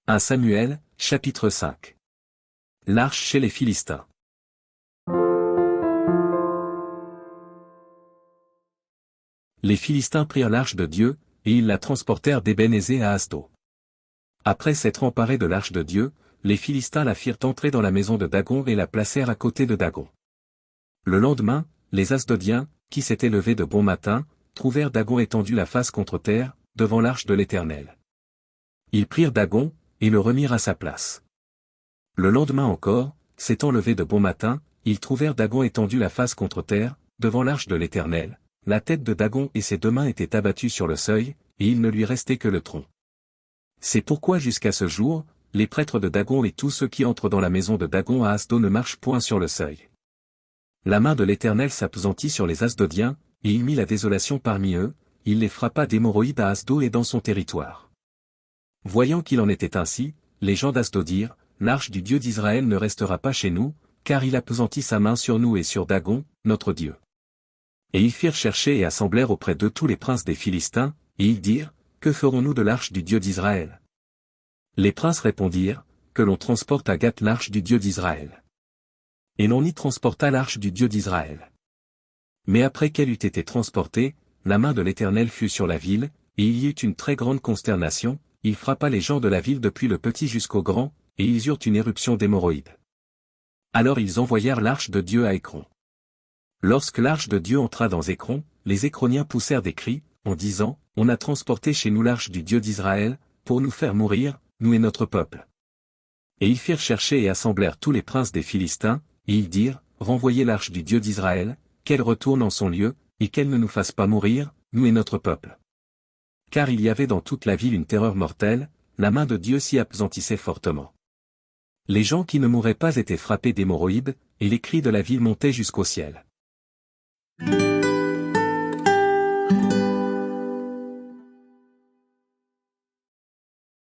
1 Samuel, chapitre 5. L'arche chez les Philistins. Les Philistins prirent l'arche de Dieu, et ils la transportèrent d'Ébenézer à Asdo. Après s'être emparés de l'arche de Dieu, les Philistins la firent entrer dans la maison de Dagon et la placèrent à côté de Dagon. Le lendemain, les Asdodiens, qui s'étaient levés de bon matin, trouvèrent Dagon étendu la face contre terre, devant l'arche de l'Éternel. Ils prirent Dagon, et le remirent à sa place. Le lendemain encore, s'étant levés de bon matin, ils trouvèrent Dagon étendu la face contre terre, devant l'arche de l'Éternel. La tête de Dagon et ses deux mains étaient abattues sur le seuil, et il ne lui restait que le tronc. C'est pourquoi jusqu'à ce jour, les prêtres de Dagon et tous ceux qui entrent dans la maison de Dagon à Asdo ne marchent point sur le seuil. La main de l'Éternel s'appesantit sur les Asdodiens, et il mit la désolation parmi eux, il les frappa d'hémorroïdes à Asdo et dans son territoire. Voyant qu'il en était ainsi, les gens d'Asdo dirent, l'arche du Dieu d'Israël ne restera pas chez nous, car il appesantit sa main sur nous et sur Dagon, notre Dieu. Et ils firent chercher et assemblèrent auprès d'eux tous les princes des Philistins, et ils dirent, que ferons-nous de l'arche du Dieu d'Israël? Les princes répondirent, que l'on transporte à Gath l'arche du Dieu d'Israël. Et l'on y transporta l'arche du Dieu d'Israël. Mais après qu'elle eût été transportée, la main de l'Éternel fut sur la ville, et il y eut une très grande consternation, il frappa les gens de la ville depuis le petit jusqu'au grand, et ils eurent une éruption d'hémorroïdes. Alors ils envoyèrent l'arche de Dieu à Écron. Lorsque l'arche de Dieu entra dans Écron, les Écroniens poussèrent des cris, en disant, on a transporté chez nous l'arche du Dieu d'Israël, pour nous faire mourir, nous et notre peuple. Et ils firent chercher et assemblèrent tous les princes des Philistins, et ils dirent, renvoyez l'arche du Dieu d'Israël, qu'elle retourne en son lieu, et qu'elle ne nous fasse pas mourir, nous et notre peuple. Car il y avait dans toute la ville une terreur mortelle, la main de Dieu s'y appesantissait fortement. Les gens qui ne mouraient pas étaient frappés d'hémorroïdes, et les cris de la ville montaient jusqu'au ciel.